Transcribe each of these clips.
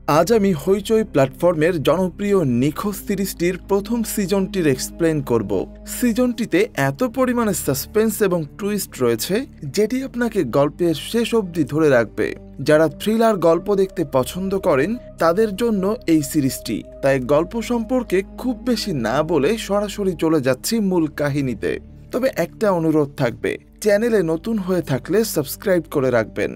আজ আমি হইচই প্ল্যাটফর্মের জনপ্রিয় নিখোঁজ সিরিজটির প্রথম সিজনটির এক্সপ্লেন করব। সিজনটিতে এত পরিমাণে সাসপেন্স এবং টুইস্ট রয়েছে যেটি আপনাকে গল্পের শেষ অবধি ধরে রাখবে। যারা থ্রিলার গল্প দেখতে পছন্দ করেন তাদের জন্য এই সিরিজটি, তাই গল্প সম্পর্কে খুব বেশি না বলে সরাসরি চলে যাচ্ছি মূল কাহিনীতে। তবে একটা অনুরোধ থাকবে, চ্যানেলে নতুন হয়ে থাকলে সাবস্ক্রাইব করে রাখবেন।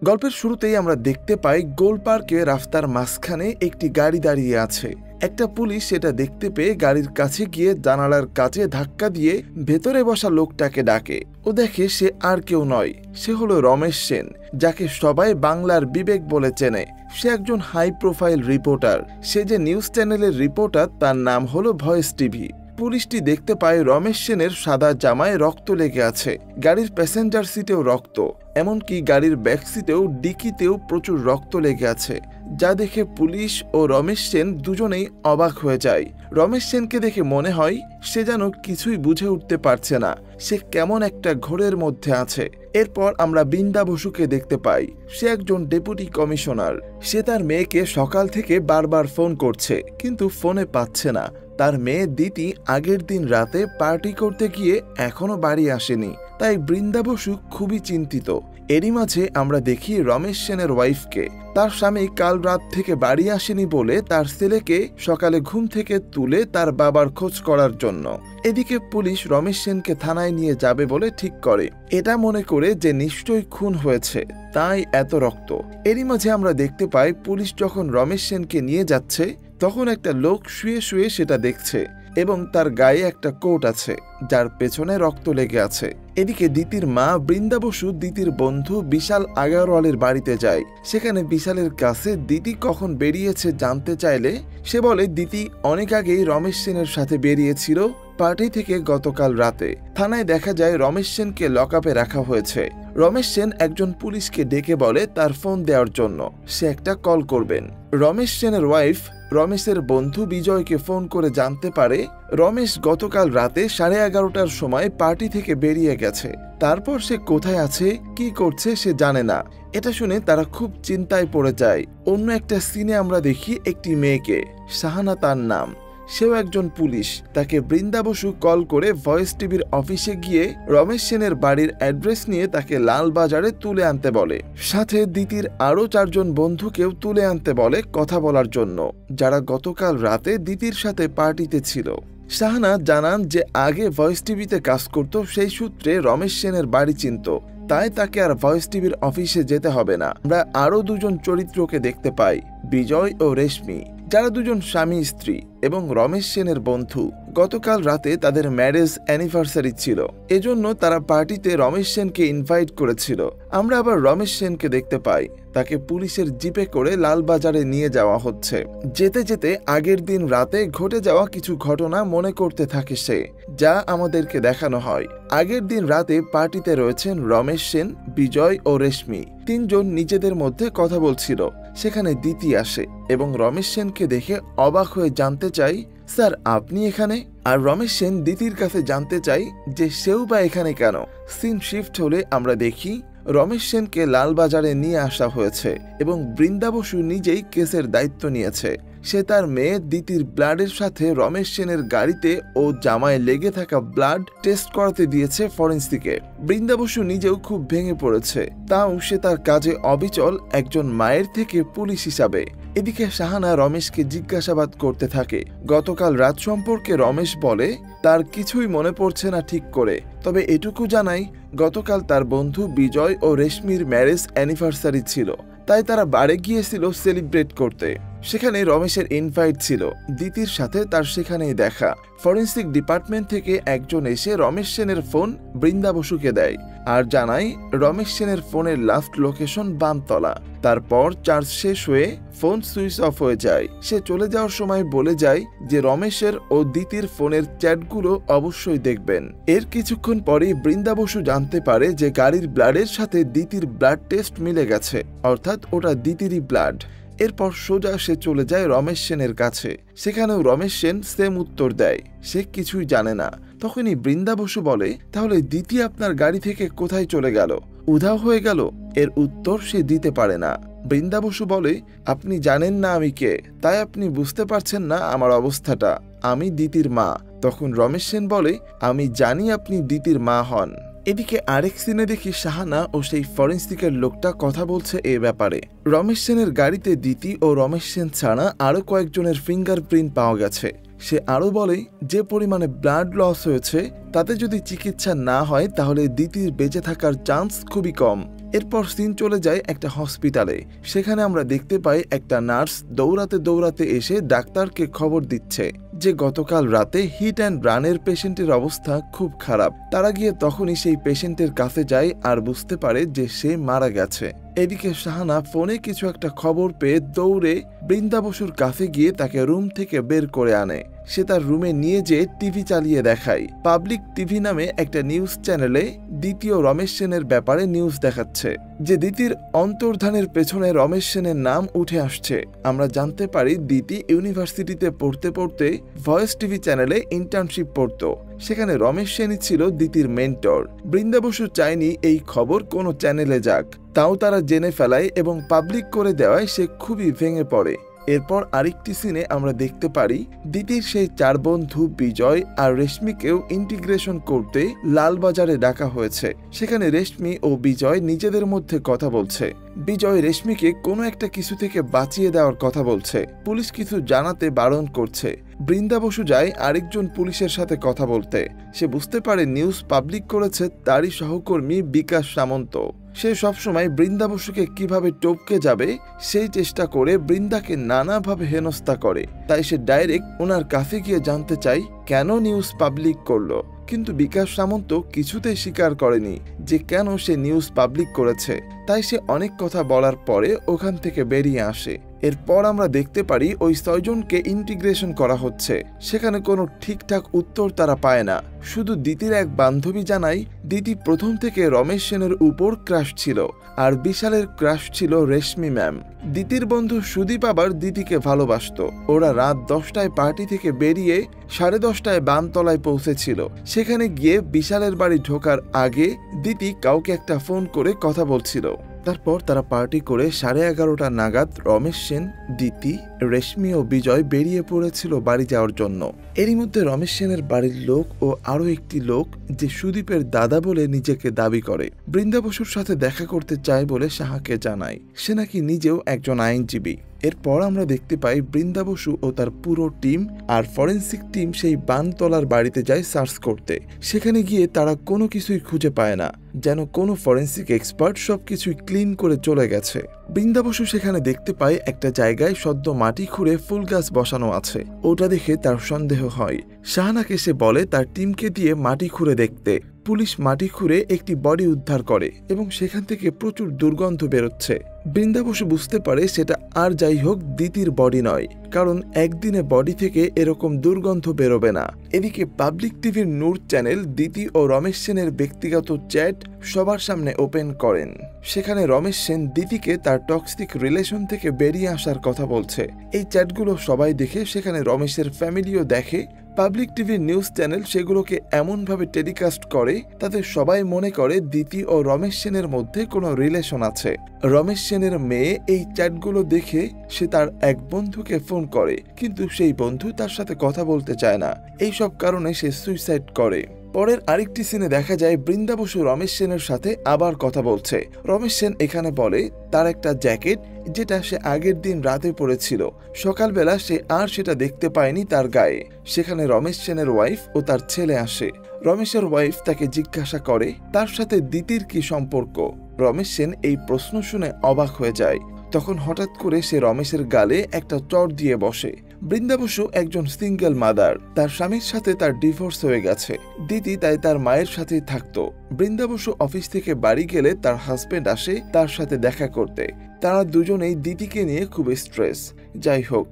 গল্পের শুরুতেই আমরা দেখতে পাই গোল পার্কে রাস্তার মাঝখানে একটি গাড়ি দাঁড়িয়ে আছে। একটা পুলিশ সেটা দেখতে পেয়ে গাড়ির কাছে গিয়ে জানালার কাছে ধাক্কা দিয়ে ভেতরে বসা লোকটাকে ডাকে। ও দেখে সে আর কেউ নয়, সে হলো রমেশ সেন, যাকে সবাই বাংলার বিবেক বলে চেনে। সে একজন হাই প্রোফাইল রিপোর্টার। সে যে নিউজ চ্যানেলের রিপোর্টার তার নাম হলো ভয়েস টিভি। পুলিশটি দেখতে পায় রমেশ সেনের সাদা জামায় রক্ত লেগে আছে, গাড়ির প্যাসেঞ্জার সিটেও রক্ত, এমনকি গাড়ির ব্যাক সিটেও ডিকিতেও প্রচুর রক্ত লেগে আছে, যা দেখে পুলিশ ও রমেশ সেন দুজনেই অবাক হয়ে যায়। রমেশ সেনকে দেখে মনে হয় সে যেন কিছুই বুঝে উঠতে পারছে না, সে কেমন একটা ঘোরের মধ্যে আছে। এরপর আমরা বৃন্দা বসুকে দেখতে পাই। সে একজন ডেপুটি কমিশনার। সে তার মেয়েকে সকাল থেকে বারবার ফোন করছে, কিন্তু ফোনে পাচ্ছে না। তার মেয়ে দিতি আগের দিন রাতে পার্টি করতে গিয়ে এখনো বাড়ি আসেনি, তাই বৃন্দা বসু খুবই চিন্তিত। এরই মাঝে আমরা দেখি রমেশ সেনের ওয়াইফকে। তার স্বামী কাল রাত থেকে বাড়ি আসেনি বলে তার ছেলেকে সকালে ঘুম থেকে তুলে তার বাবার খোঁজ করার জন্য। এদিকে পুলিশ রমেশ সেনকে থানায় নিয়ে যাবে বলে ঠিক করে, এটা মনে করে যে নিশ্চয়ই খুন হয়েছে, তাই এত রক্ত। এরই মাঝে আমরা দেখতে পাই পুলিশ যখন রমেশ সেনকে নিয়ে যাচ্ছে তখন একটা লোক শুয়ে শুয়ে সেটা দেখছে এবং তার গায়ে একটা কোট আছে যার পেছনে রক্ত লেগে আছে। এদিকে দিতির মা বৃন্দা বসু দিতির বন্ধু বিশাল আগারওয়ালের বাড়িতে যায়। সেখানে বিশালের কাছে দিতি কখন বেরিয়েছে জানতে চাইলে সে বলে দিতি অনেক আগেই রমেশ সেনের সাথে বেরিয়েছিল পার্টি থেকে গতকাল রাতে। থানায় দেখা যায় রমেশ সেনকে লকআপে রাখা হয়েছে। রমেশ সেন একজন পুলিশকে ডেকে বলে তার ফোন দেওয়ার জন্য, সে একটা কল করবেন। রমেশ সেনের ওয়াইফ রমেশের বন্ধু বিজয়কে ফোন করে জানতে পারে রমেশ গতকাল রাতে 11:30টার সময় পার্টি থেকে বেরিয়ে গেছে। তারপর সে কোথায় আছে, কি করছে সে জানে না। এটা শুনে তারা খুব চিন্তায় পড়ে যায়। অন্য একটা সিনে আমরা দেখি একটি মেয়েকে, শাহানা তার নাম, সেও একজন পুলিশ। তাকে বৃন্দা বসু কল করে ভয়েস টিভির অফিসে গিয়ে রমেশ সেনের বাড়ির অ্যাড্রেস নিয়ে তাকে লালবাজারে তুলে আনতে বলে। সাথে দিতির আরো 4 জন বন্ধুকেও তুলে আনতে বলে কথা বলার জন্য, যারা গতকাল রাতে দিতির সাথে পার্টিতে ছিল। শাহানা জানান যে আগে ভয়েস টিভিতে কাজ করত, সেই সূত্রে রমেশ সেনের বাড়ি চিনত, তাই তাকে আর ভয়েস টিভির অফিসে যেতে হবে না। আমরা আরো 2 জন চরিত্রকে দেখতে পাই, বিজয় ও রেশমি, যারা দুজন স্বামী স্ত্রী এবং রমেশ সেনের বন্ধু। গতকাল রাতে তাদের ম্যারেজ অ্যানিভার্সারি ছিল, এজন্য তারা পার্টিতে রমেশ সেনকে ইনভাইট করেছিল। আমরা আবার রমেশ সেনকে দেখতে পাই, তাকে পুলিশের জিপে করে লালবাজারে নিয়ে যাওয়া হচ্ছে। যেতে যেতে আগের দিন রাতে ঘটে যাওয়া কিছু ঘটনা মনে করতে থাকে সে, যা আমাদেরকে দেখানো হয়। আগের দিন রাতে পার্টিতে রয়েছেন রমেশ সেন, বিজয় ও রেশমি। 3 জন নিজেদের মধ্যে কথা বলছিল। সেখানে দিতি আসে এবং রমেশ সেনকে দেখে অবাক হয়ে জানতে চাই, স্যার আপনি এখানে? আর রমেশ সেন দিতির কাছে জানতে চাই যে সেও বা এখানে কেন। সিন শিফট হলে আমরা দেখি রমেশ সেনকে লালবাজারে নিয়ে আসা হয়েছে এবং বৃন্দা বসু নিজেই কেসের দায়িত্ব নিয়েছে। সে তার মেয়ে দিতির ব্লাডের সাথে রমেশ সেনের গাড়িতে ও জামায় লেগে থাকা ব্লাড টেস্ট করাতে দিয়েছে ফরেন্সিকে। বৃন্দা বসু নিজেও খুব ভেঙে পড়েছে, তাও সে তার কাজে অবিচল, একজন মায়ের থেকে পুলিশ হিসাবে। এদিকে শাহানা রমেশকে জিজ্ঞাসাবাদ করতে থাকে। গতকাল রাত সম্পর্কে রমেশ বলে তার কিছুই মনে পড়ছে না ঠিক করে, তবে এটুকু জানাই গতকাল তার বন্ধু বিজয় ও রেশমির ম্যারেজ অ্যানিভার্সারি ছিল, তাই তারা বাড়ি গিয়েছিল সেলিব্রেট করতে। সেখানে রমেশের ইনভাইট ছিল, দিতির সাথে তার সেখানেই দেখা। ফরেন্সিক ডিপার্টমেন্ট থেকে একজন এসে রমেশ সেনের ফোন বৃন্দা বসুকে দেয় আর জানায় রমেশ সেনের ফোনের লাস্ট লোকেশন বামতলা। তারপর চার্জ শেষ হয়ে ফোন সুইচ অফ হয়ে যায়। সে চলে যাওয়ার সময় বলে যায় যে রমেশের ও দিতির ফোনের চ্যাটগুলো অবশ্যই দেখবেন। এর কিছুক্ষণ পরেই বৃন্দা বসু জানতে পারে যে গাড়ির ব্লাডের সাথে দিতির ব্লাড টেস্ট মিলে গেছে, অর্থাৎ ওটা দিতিরই ব্লাড। এরপর সোজা সে চলে যায় রমেশ সেনের কাছে। সেখানেও রমেশ সেন সেম উত্তর দেয়, সে কিছুই জানে না। তখনই বৃন্দা বসু বলে, তাহলে দিতি আপনার গাড়ি থেকে কোথায় চলে গেল, উধাও হয়ে গেল? এর উত্তর সে দিতে পারে না। বৃন্দা বসু বলে, আপনি জানেন না আমি কে, তাই আপনি বুঝতে পারছেন না আমার অবস্থাটা। আমি দিতির মা। তখন রমেশ সেন বলে, আমি জানি আপনি দিতির মা হন। এদিকে আরেক সিনে দেখি শাহানা ও সেই ফরেন্সিকের লোকটা কথা বলছে এ ব্যাপারে। রমেশ সেনের গাড়িতে দিতি ও রমেশ সেন ছাড়া আরো কয়েকজনের ফিঙ্গারপ্রিন্ট পাওয়া গেছে। সে আরো বলে, যে পরিমাণে ব্লাড লস হয়েছে তাতে যদি চিকিৎসা না হয় তাহলে দিতির বেঁচে থাকার চান্স খুবই কম। এরপর সিন চলে যায় একটা হসপিটালে। সেখানে আমরা দেখতে পাই একটা নার্স দৌড়াতে দৌড়াতে এসে ডাক্তারকে খবর দিচ্ছে যে গতকাল রাতে হিট অ্যান্ড রানের পেশেন্টের অবস্থা খুব খারাপ। তারা গিয়ে তখনই সেই পেশেন্টের কাছে যায় আর বুঝতে পারে যে সে মারা গেছে। এদিকে শাহানা ফোনে কিছু একটা খবর পেয়ে দৌড়ে বৃন্দা বসুর কাছে গিয়ে তাকে রুম থেকে বের করে আনে। সে তার রুমে নিয়ে যেয়ে টিভি চালিয়ে দেখায়। পাবলিক টিভি নামে একটা নিউজ চ্যানেলে দ্বিতীয় রমেশ সেনের ব্যাপারে নিউজ দেখাচ্ছে যে দিতির অন্তর্ধানের পেছনে রমেশ সেনের নাম উঠে আসছে। আমরা জানতে পারি দিতি ইউনিভার্সিটিতে পড়তে পড়তে ভয়েস টিভি চ্যানেলে ইন্টার্নশিপ পড়তো। সেখানে রমেশ সেনই ছিল দিতির মেন্টর। বৃন্দা বসু চায়নি এই খবর কোনো চ্যানেলে যাক, তাও তারা জেনে ফেলায় এবং পাবলিক করে দেওয়ায় সে খুবই ভেঙে পড়ে। এরপর আরেকটি সিনে আমরা দেখতে পারি দিতির সেই চার বন্ধু বিজয় আর রেশমিকেও ইন্টিগ্রেশন করতে লালবাজারে ডাকা হয়েছে। সেখানে রেশমি ও বিজয় নিজেদের মধ্যে কথা বলছে। বিজয় রেশমিকে কোনো একটা কিছু থেকে বাঁচিয়ে দেওয়ার কথা বলছে। পুলিশ কিছু জানাতে বারণ করছে। বৃন্দা বসু যায় আরেকজন পুলিশের সাথে কথা বলতে। সে বুঝতে পারে নিউজ পাবলিক করেছে তারই সহকর্মী বিকাশ সামন্ত। সে সবসময় বৃন্দা বসুকে কিভাবে টপকে যাবে সেই চেষ্টা করে বৃন্দাকে নানাভাবে হেনস্থা করে। তাই সে ডাইরেক্ট ওনার কাছে গিয়ে জানতে চায় কেন নিউজ পাবলিক করলো। কিন্তু বিকাশ সামন্ত কিছুতেই স্বীকার করেনি যে কেন সে নিউজ পাবলিক করেছে। তাই সে অনেক কথা বলার পরে ওখান থেকে বেরিয়ে আসে। এরপর আমরা দেখতে পারি ওই 6 জনকে ইন্টিগ্রেশন করা হচ্ছে। সেখানে কোনো ঠিকঠাক উত্তর তারা পায় না। শুধু দিতির এক বান্ধবী জানায় দিতি প্রথম থেকে রমেশ সেনের উপর ক্রাশ ছিল আর বিশালের ক্রাশ ছিল রেশমি ম্যাম। দিতির বন্ধু সুদীপ আবার দিতিকে ভালোবাসত। ওরা রাত 10টায় পার্টি থেকে বেরিয়ে 10:30টায় বানতলায় পৌঁছেছিল। সেখানে গিয়ে বিশালের বাড়ি ঢোকার আগে দিতি কাউকে একটা ফোন করে কথা বলছিল। তারপর তারা পার্টি করে 11:30টা নাগাদ রমেশ সেন, দিতি, রেশমি ও বিজয় বেরিয়ে পড়েছিল বাড়ি যাওয়ার জন্য। এরই মধ্যে রমেশ সেনের বাড়ির লোক ও আরো একটি লোক যে সুদীপের দাদা বলে নিজেকে দাবি করে বৃন্দা বসুর সাথে দেখা করতে চায় বলে শাহাকে জানায়। সে নাকি নিজেও একজন আইনজীবী। এরপর আমরা দেখতে পাই বৃন্দা বসু ও তার পুরো টিম আর ফরেন্সিক টিম সেই বানতলার বাড়িতে যায় সার্চ করতে। সেখানে গিয়ে তারা কোনো কিছুই খুঁজে পায় না, যেন কোনো ফরেন্সিক এক্সপার্ট সবকিছুই ক্লিন করে চলে গেছে। বৃন্দা বসু সেখানে দেখতে পায় একটা জায়গায় সদ্য মাটি খুঁড়ে ফুল গাছ বসানো আছে। ওটা দেখে তার সন্দেহ হয়। শাহানাকে সে বলে তার টিমকে দিয়ে মাটি খুঁড়ে দেখতে। পুলিশ মাটি খুঁড়ে একটি বডি উদ্ধার করে এবং সেখান থেকে প্রচুর দুর্গন্ধ বেরোচ্ছে। বৃন্দা বসু বুঝতে পারে সেটা আর যাই হোক দিতির বডি নয়, কারণ একদিনে বডি থেকে এরকম দুর্গন্ধ বেরোবে না। এদিকে পাবলিক টিভির নূর চ্যানেল দিতি ও রমেশ সেনের ব্যক্তিগত চ্যাট সবার সামনে ওপেন করেন। সেখানে রমেশ সেন দিতিকে তার টক্সিক রিলেশন থেকে বেরিয়ে আসার কথা বলছে। এই চ্যাটগুলো সবাই দেখে সেখানে রমেশের ফ্যামিলিও দেখে। পাবলিক টিভির নিউজ চ্যানেল সেগুলোকে এমনভাবে টেলিকাস্ট করে তাতে সবাই মনে করে দিতি ও রমেশ সেনের মধ্যে কোনো রিলেশন আছে। রমেশ সেনের মেয়ে এই চ্যাটগুলো দেখে সে তার এক বন্ধুকে ফোন করে, কিন্তু সেই বন্ধু তার সাথে কথা বলতে চায় না। এই সব কারণে সে সুইসাইড করে। পরের আরেকটি সিনে দেখা যায় বৃন্দা বসু রমেশ সেনের সাথে আবার কথা বলছে। রমেশ সেন এখানে বলে তার একটা জ্যাকেট যেটা সে আগের দিন রাতে পরেছিল, সকালবেলা সে আর সেটা দেখতে পায়নি তার গায়ে। সেখানে রমেশ সেনের ওয়াইফ ও তার ছেলে আসে। রমেশের ওয়াইফ তাকে জিজ্ঞাসা করে তার সাথে দিতির কি সম্পর্ক। রমেশ সেন এই প্রশ্ন শুনে অবাক হয়ে যায়। তখন হঠাৎ করে সে রমেশের গালে একটা চড় দিয়ে বসে। বৃন্দা বসু একজন সিঙ্গেল মাদার, তার স্বামীর সাথে তার ডিভোর্স হয়ে গেছে। দিতি তাই তার মায়ের সাথেই থাকতো। বৃন্দা বসু অফিস থেকে বাড়ি গেলে তার হাজবেন্ড আসে তার সাথে দেখা করতে। তারা দুজনেই দিতিকে নিয়ে খুব স্ট্রেস। যাই হোক,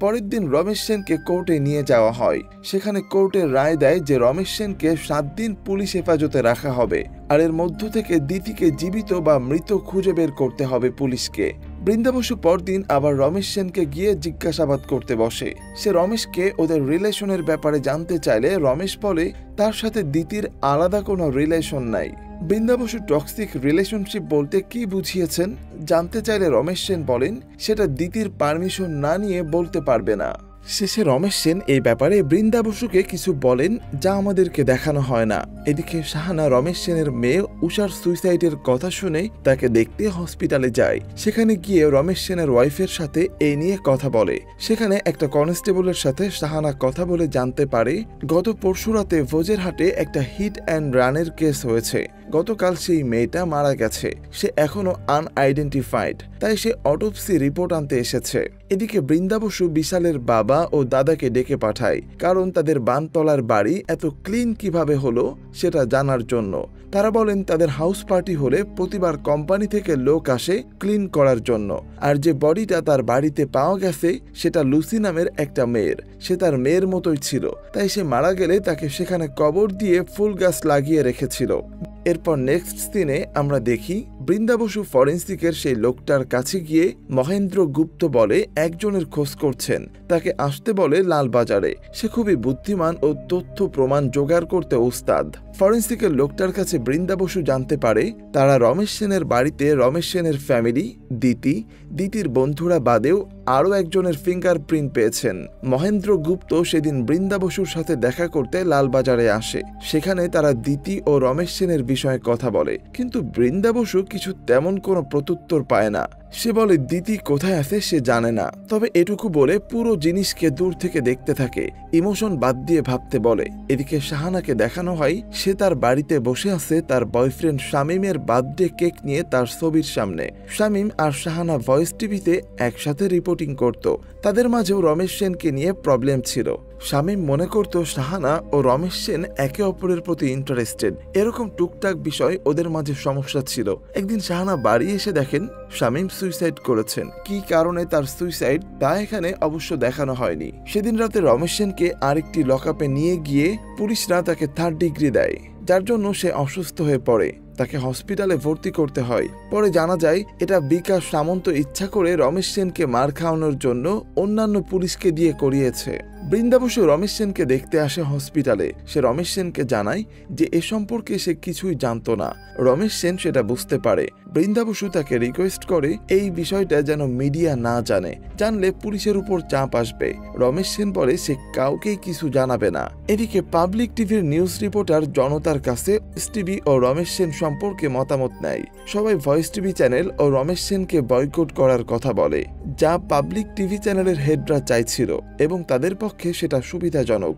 পরের দিন রমেশ সেনকে কোর্টে নিয়ে যাওয়া হয়। সেখানে কোর্টের রায় দেয় যে রমেশ সেনকে 7 দিন পুলিশ হেফাজতে রাখা হবে, আর এর মধ্য থেকে দিতিকে জীবিত বা মৃত খুঁজে বের করতে হবে পুলিশকে। বৃন্দা বসু পরদিন আবার রমেশ সেনকে গিয়ে জিজ্ঞাসাবাদ করতে বসে। সে রমেশকে ওদের রিলেশনের ব্যাপারে জানতে চাইলে রমেশ বলে তার সাথে দিতির আলাদা কোনো রিলেশন নাই। বৃন্দা বসু টক্সিক রিলেশনশিপ বলতে কি বুঝিয়েছেন জানতে চাইলে রমেশ সেন বলেন সেটা দিতির পারমিশন না নিয়ে বলতে পারবে না। শেষে রমেশ সেন এই ব্যাপারে বৃন্দা বসুকে কিছু বলেন যা আমাদেরকে দেখানো হয় না। এদিকে শাহানা রমেশ সেনের মেয়ে উষার সুইসাইডের কথা শুনে তাকে দেখতে হসপিটালে যায়। সেখানে গিয়ে রমেশ সেনের ওয়াইফের সাথে এই নিয়ে কথা বলে। সেখানে একটা কনস্টেবলের সাথে শাহানা কথা বলে জানতে পারে গত পরশু রাতে ভোজেরহাটে একটা হিট অ্যান্ড রানের কেস হয়েছে। গতকাল সেই মেয়েটা মারা গেছে, সে এখনো আনআইডেন্টিফাইড, তাই সে অটোপসি রিপোর্ট আনতে এসেছে। এদিকে বৃন্দা বসু বিশালের বাবা ও দাদাকে ডেকে পাঠায়, কারণ তাদের বানতলার বাড়ি এত ক্লিন কিভাবে হলো সেটা জানার জন্য। তারা বলেন তাদের হাউস পার্টি হলে প্রতিবার কোম্পানি থেকে লোক আসে ক্লিন করার জন্য, আর যে বডিটা তার বাড়িতে পাওয়া গেছে সেটা লুসি নামের একটা মেয়ের। সে তার মেয়ের মতোই ছিল, তাই সে মারা গেলে তাকে সেখানে কবর দিয়ে ফুল গাছ লাগিয়ে রেখেছিল। এরপর নেক্সট সিনে আমরা দেখি বৃন্দা বসু ফরেন্সিকের সেই লোকটার কাছে গিয়ে মহেন্দ্র গুপ্ত বলে একজনের খোঁজ করছেন, তাকে আসতে বলে লালবাজারে। সে খুবই বুদ্ধিমান ও তথ্য প্রমাণ জোগাড় করতে ওস্তাদ। ফরেন্সিকের লোকটার কাছে বৃন্দা বসু জানতে পারে তারা রমেশ সেনের বাড়িতে রমেশ সেনের ফ্যামিলি, দিতির বন্ধুরা বাদেও আরও একজনের ফিঙ্গারপ্রিন্ট পেয়েছেন। মহেন্দ্র গুপ্ত সেদিন বৃন্দা বসুর সাথে দেখা করতে লালবাজারে আসে। সেখানে তারা দিতি ও রমেশ সেনের বিষয়ে কথা বলে, কিন্তু বৃন্দা বসু কিছু তেমন কোনো প্রত্যুত্তর পায় না। সে বলে দিতি কোথায় আছে সে জানে না, তবে এটুকু বলে পুরো জিনিসকে দূর থেকে দেখতে থাকে, ইমোশন বাদ দিয়ে ভাবতে বলে। এদিকে শাহানাকে দেখানো হয় সে তার বাড়িতে বসে আছে তার বয়ফ্রেন্ড শামীমের বার্থডে কেক নিয়ে তার ছবির সামনে। শামীম আর শাহানা ভয়েস টিভিতে একসাথে রিপোর্টিং করত। তাদের মাঝেও রমেশ সেনকে নিয়ে প্রবলেম ছিল। শামীম মনে করত শাহানা ও রমেশ সেন একে অপরের প্রতি ইন্টারেস্টেড। এরকম টুকটাক বিষয় ওদের মাঝে সমস্যা ছিল। একদিন শাহানা বাড়ি এসে দেখেন শামীম সুইসাইড করেছেন। কি কারণে তার সুইসাইড তা এখানে অবশ্য দেখানো হয়নি। সেদিন রাতে রমেশ সেনকে আরেকটি লকআপে নিয়ে গিয়ে পুলিশরা তাকে 3rd ডিগ্রি দেয়, যার জন্য সে অসুস্থ হয়ে পড়ে। তাকে হসপিটালে ভর্তি করতে হয়। পরে জানা যায় এটা বিকাশ সামন্ত ইচ্ছা করে রমেশ সেনকে মার খাওয়ানোর জন্য অন্যান্য পুলিশকে দিয়ে করিয়েছে। বৃন্দা বসু রমেশ সেনকে দেখতে আসে হসপিটালে। সে রমেশ সেনকে জানায় যে এ সম্পর্কে সে কিছুই জানত না। রমেশ সেন সেটা বুঝতে পারে। বৃন্দা বসু তাকে রিকোয়েস্ট করে এই বিষয়টা যেন মিডিয়া না জানে, জানলে পুলিশের উপর চাপ আসবে। রমেশ সেন বলে সে কাউকেই কিছু জানাবে না। এদিকে পাবলিক টিভির নিউজ রিপোর্টার জনতার কাছে ভয়েস টিভি ও রমেশ সেন সম্পর্কে মতামত নেয়। সবাই ভয়েস টিভি চ্যানেল ও রমেশ সেনকে বয়কট করার কথা বলে, যা পাবলিক টিভি চ্যানেলের হেডরা চাইছিল এবং তাদের পক্ষে সেটা সুবিধাজনক।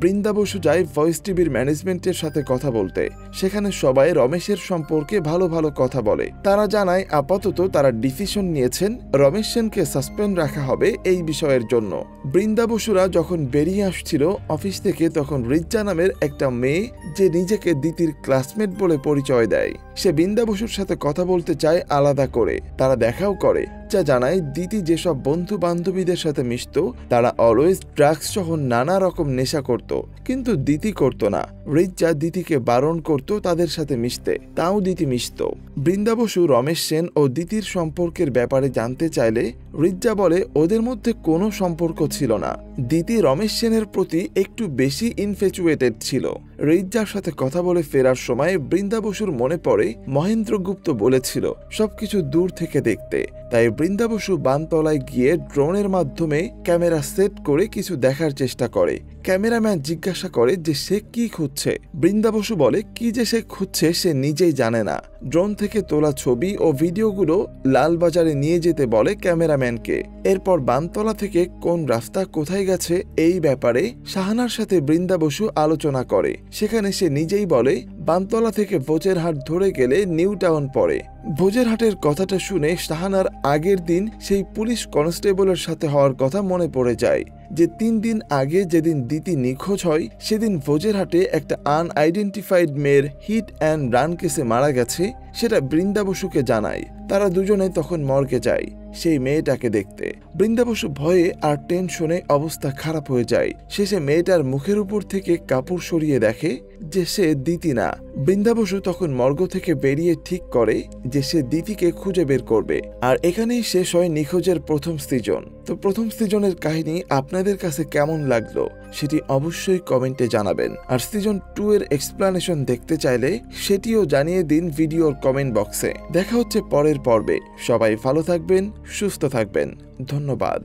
বৃন্দা বসু যায় ভয়েস টিভির ম্যানেজমেন্টের সাথে কথা বলতে। সেখানে সবাই রমেশের সম্পর্কে ভালো ভালো কথা বলে। তারা জানায় আপাতত তারা ডিসিশন নিয়েছেন রমেশ সেনকে সাসপেন্ড রাখা হবে এই বিষয়ের জন্য। বৃন্দা বসুরা যখন বেরিয়ে আসছিল অফিস থেকে, তখন রিজ্জা নামের একটা মেয়ে যে নিজেকে দিতির ক্লাসমেট বলে পরিচয় দেয়, সে বৃন্দা বসুর সাথে কথা বলতে চায় আলাদা করে। তারা দেখাও করে, যা জানায় দিতি যেসব বন্ধু বান্ধবীদের সাথে মিশত তারা অলওয়েজ ড্রাগস সহ নানা রকম নেশা করত, কিন্তু দিতি করত না। রিজ্জা দিতিকে বারণ করত তাদের সাথে মিশতে, তাও দিতি মিশত। বৃন্দা বসু রমেশ সেন ও দিতির সম্পর্কের ব্যাপারে জানতে চাইলে রিজ্জা বলে ওদের মধ্যে কোনো সম্পর্ক ছিল না। দিতি রমেশ সেনের প্রতি একটু বেশি ইনফ্যাচুয়েটেড ছিল। রিজ্জার সাথে কথা বলে ফেরার সময় বৃন্দা বসুর মনে পড়ে মহেন্দ্র গুপ্ত বলেছিল সবকিছু দূর থেকে দেখতে। তাই বৃন্দা বসু বানতলায় গিয়ে ড্রোনের মাধ্যমে ক্যামেরা সেট করে কিছু দেখার চেষ্টা করে। ক্যামেরাম্যান জিজ্ঞাসা করে যে সে কি খুঁজছে। বৃন্দা বসু বলে কি যে সে খুঁজছে সে নিজেই জানে না। ড্রোন থেকে তোলা ছবি ও ভিডিওগুলো লালবাজারে নিয়ে যেতে বলে ক্যামেরাম্যানকে। এরপর বানতলা থেকে কোন রাস্তা কোথায় গেছে এই ব্যাপারে শাহানার সাথে বৃন্দা বসু আলোচনা করে। সেখানে সে নিজেই বলে বানতলা থেকে ভোজেরহাট ধরে গেলে নিউ টাউন পড়ে। ভোজেরহাটের কথাটা শুনে শাহানার আগের দিন সেই পুলিশ কনস্টেবলের সাথে হওয়ার কথা মনে পড়ে যায়, যে 3 দিন আগে যেদিন দিতি নিখোঁজ হয় সেদিন ভোজেরহাটে একটা আনআইডেন্টিফাইড মেয়ের হিট অ্যান্ড রান কেসে মারা গেছে। সেটা বৃন্দা বসুকে জানায়। তারা দুজনে তখন মর্গে যায় সেই মেয়েটাকে দেখতে। বৃন্দা বসু ভয়ে আর টেনশনে অবস্থা খারাপ হয়ে যায়। শেষে মেয়েটার মুখের উপর থেকে কাপড় সরিয়ে দেখে যে সে দিতি না। বৃন্দা বসু তখন মর্গ থেকে বেরিয়ে ঠিক করে যে সে দিতিকে খুঁজে বের করবে। আর এখানেই শেষ হয় নিখোঁজের প্রথম সিজন। তো প্রথম সিজনের কাহিনী আপনাদের কাছে কেমন লাগলো সেটি অবশ্যই কমেন্টে জানাবেন। আর সিজন 2 এর এক্সপ্লানেশন দেখতে চাইলে সেটিও জানিয়ে দিন ভিডিওর কমেন্ট বক্সে। দেখা হচ্ছে পরের পর্বে। সবাই ভালো থাকবেন, সুস্থ থাকবেন। ধন্যবাদ।